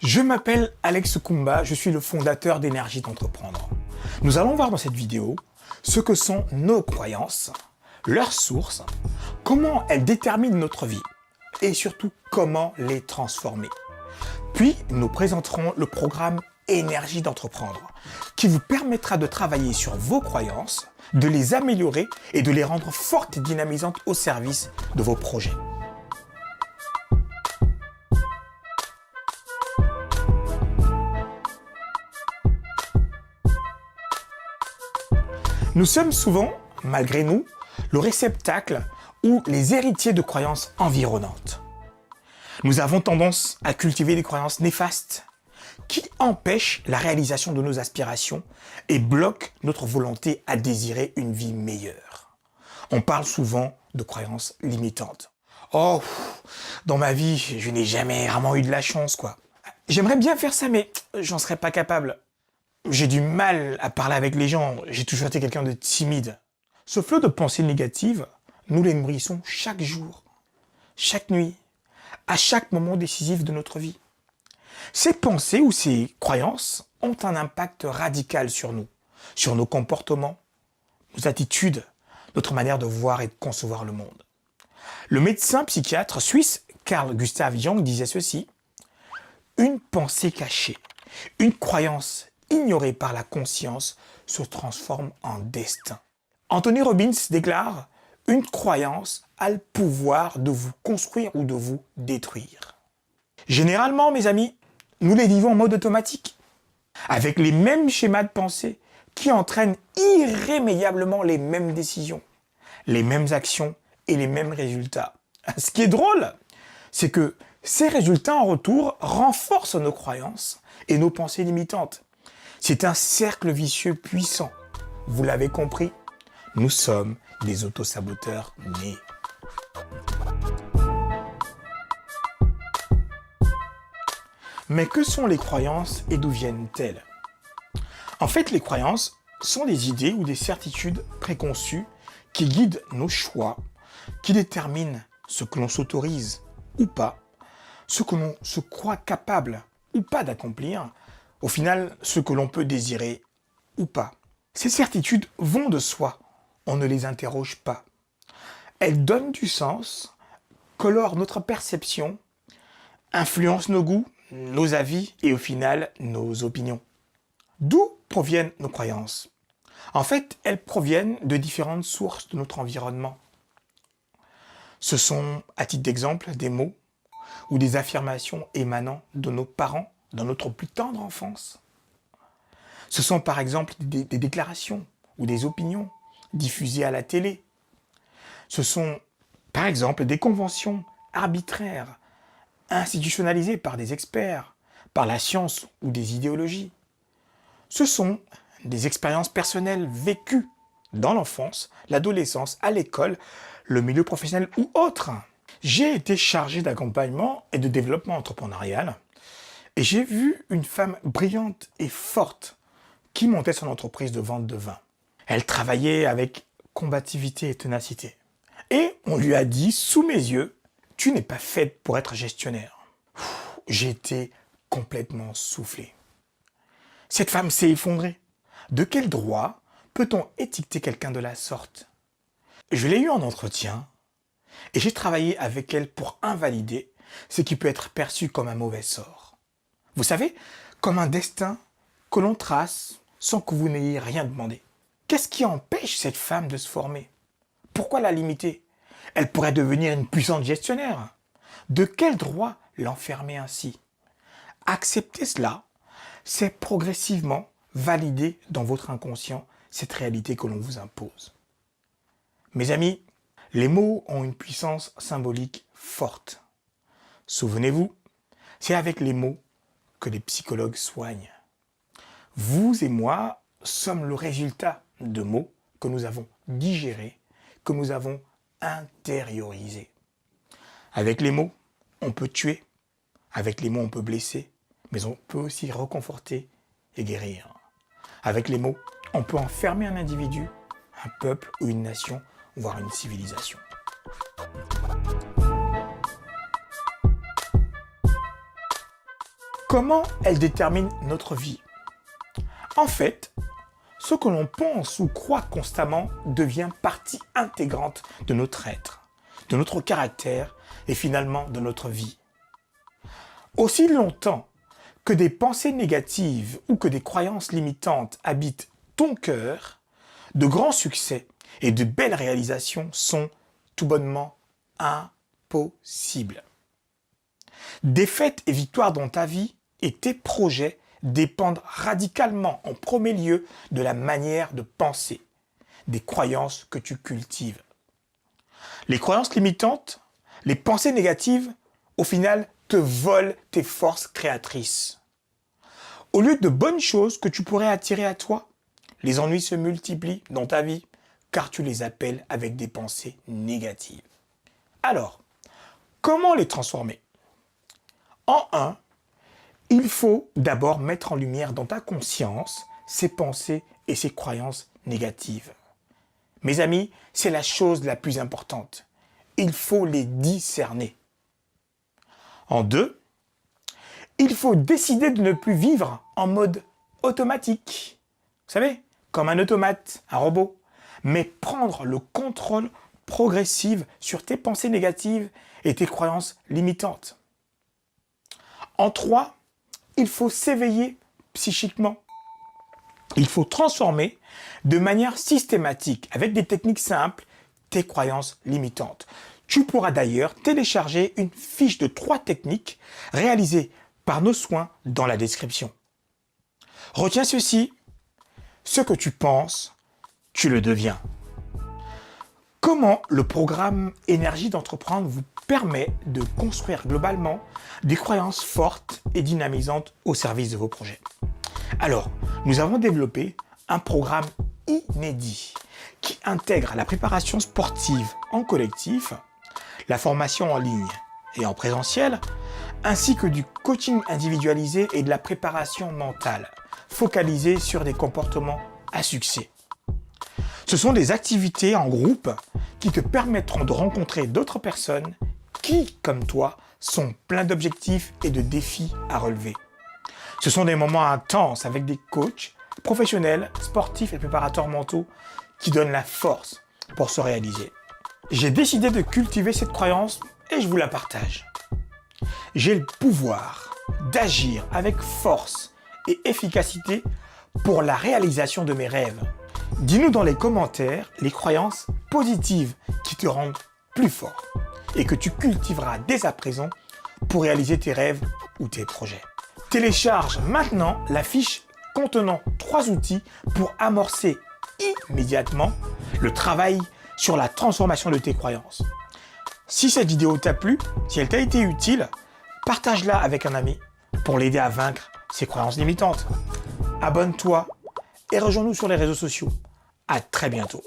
Je m'appelle Alex Kumba, je suis le fondateur d'Énergie d'entreprendre. Nous allons voir dans cette vidéo ce que sont nos croyances, leurs sources, comment elles déterminent notre vie et surtout comment les transformer. Puis nous présenterons le programme Énergie d'entreprendre qui vous permettra de travailler sur vos croyances, de les améliorer et de les rendre fortes et dynamisantes au service de vos projets. Nous sommes souvent, malgré nous, le réceptacle ou les héritiers de croyances environnantes. Nous avons tendance à cultiver des croyances néfastes qui empêchent la réalisation de nos aspirations et bloquent notre volonté à désirer une vie meilleure. On parle souvent de croyances limitantes. Oh, dans ma vie, je n'ai jamais vraiment eu de la chance, quoi. J'aimerais bien faire ça, mais j'en serais pas capable. J'ai du mal à parler avec les gens, j'ai toujours été quelqu'un de timide. Ce flot de pensées négatives, nous les nourrissons chaque jour, chaque nuit, à chaque moment décisif de notre vie. Ces pensées ou ces croyances ont un impact radical sur nous, sur nos comportements, nos attitudes, notre manière de voir et de concevoir le monde. Le médecin psychiatre suisse Carl Gustav Jung disait ceci: une pensée cachée, une croyance ignorée par la conscience se transforme en destin. Anthony Robbins déclare: une croyance a le pouvoir de vous construire ou de vous détruire. Généralement, mes amis, nous les vivons en mode automatique, avec les mêmes schémas de pensée qui entraînent irrémédiablement les mêmes décisions, les mêmes actions et les mêmes résultats. Ce qui est drôle, c'est que ces résultats en retour renforcent nos croyances et nos pensées limitantes. C'est un cercle vicieux puissant. Vous l'avez compris, nous sommes des autosaboteurs nés. Mais que sont les croyances et d'où viennent-elles? En fait, les croyances sont des idées ou des certitudes préconçues qui guident nos choix, qui déterminent ce que l'on s'autorise ou pas, ce que l'on se croit capable ou pas d'accomplir, au final, ce que l'on peut désirer ou pas. Ces certitudes vont de soi, on ne les interroge pas. Elles donnent du sens, colorent notre perception, influencent nos goûts, nos avis et au final, nos opinions. D'où proviennent nos croyances? En fait, elles proviennent de différentes sources de notre environnement. Ce sont, à titre d'exemple, des mots ou des affirmations émanant de nos parents dans notre plus tendre enfance. Ce sont par exemple des déclarations ou des opinions diffusées à la télé. Ce sont par exemple des conventions arbitraires, institutionnalisées par des experts, par la science ou des idéologies. Ce sont des expériences personnelles vécues dans l'enfance, l'adolescence, à l'école, le milieu professionnel ou autre. J'ai été chargé d'accompagnement et de développement entrepreneurial. Et j'ai vu une femme brillante et forte qui montait son entreprise de vente de vin. Elle travaillait avec combativité et ténacité. Et on lui a dit, sous mes yeux, « Tu n'es pas faite pour être gestionnaire. » J'ai été complètement soufflé. Cette femme s'est effondrée. De quel droit peut-on étiqueter quelqu'un de la sorte? Je l'ai eu en entretien et j'ai travaillé avec elle pour invalider ce qui peut être perçu comme un mauvais sort. Vous savez, comme un destin que l'on trace sans que vous n'ayez rien demandé. Qu'est-ce qui empêche cette femme de se former? Pourquoi la limiter? Elle pourrait devenir une puissante gestionnaire. De quel droit l'enfermer ainsi? Accepter cela, c'est progressivement valider dans votre inconscient cette réalité que l'on vous impose. Mes amis, les mots ont une puissance symbolique forte. Souvenez-vous, c'est avec les mots que les psychologues soignent. Vous et moi sommes le résultat de mots que nous avons digérés, que nous avons intériorisés. Avec les mots, on peut tuer. Avec les mots, on peut blesser. Mais on peut aussi reconforter et guérir. Avec les mots, on peut enfermer un individu, un peuple ou une nation, voire une civilisation. Comment elles déterminent notre vie? En fait, ce que l'on pense ou croit constamment devient partie intégrante de notre être, de notre caractère et finalement de notre vie. Aussi longtemps que des pensées négatives ou que des croyances limitantes habitent ton cœur, de grands succès et de belles réalisations sont tout bonnement impossibles. Défaites et victoires dans ta vie et tes projets dépendent radicalement en premier lieu de la manière de penser, des croyances que tu cultives. Les croyances limitantes, les pensées négatives, au final, te volent tes forces créatrices. Au lieu de bonnes choses que tu pourrais attirer à toi, les ennuis se multiplient dans ta vie car tu les appelles avec des pensées négatives. Alors, comment les transformer? En un, il faut d'abord mettre en lumière dans ta conscience ces pensées et ces croyances négatives. Mes amis, c'est la chose la plus importante. Il faut les discerner. En deux, il faut décider de ne plus vivre en mode automatique. Vous savez, comme un automate, un robot. Mais prendre le contrôle progressif sur tes pensées négatives et tes croyances limitantes. En trois, il faut s'éveiller psychiquement. Il faut transformer de manière systématique, avec des techniques simples, tes croyances limitantes. Tu pourras d'ailleurs télécharger une fiche de 3 techniques réalisées par nos soins dans la description. Retiens ceci, ce que tu penses, tu le deviens. Comment le programme Énergie d'entreprendre vous permet de construire globalement des croyances fortes et dynamisantes au service de vos projets? Alors, nous avons développé un programme inédit qui intègre la préparation sportive en collectif, la formation en ligne et en présentiel, ainsi que du coaching individualisé et de la préparation mentale, focalisée sur des comportements à succès. Ce sont des activités en groupe qui te permettront de rencontrer d'autres personnes qui, comme toi, sont pleins d'objectifs et de défis à relever. Ce sont des moments intenses avec des coachs, professionnels, sportifs et préparateurs mentaux qui donnent la force pour se réaliser. J'ai décidé de cultiver cette croyance et je vous la partage. J'ai le pouvoir d'agir avec force et efficacité pour la réalisation de mes rêves. Dis-nous dans les commentaires les croyances positives qui te rendent plus fort et que tu cultiveras dès à présent pour réaliser tes rêves ou tes projets. Télécharge maintenant la fiche contenant 3 outils pour amorcer immédiatement le travail sur la transformation de tes croyances. Si cette vidéo t'a plu, si elle t'a été utile, partage-la avec un ami pour l'aider à vaincre ses croyances limitantes. Abonne-toi et rejoins-nous sur les réseaux sociaux. À très bientôt.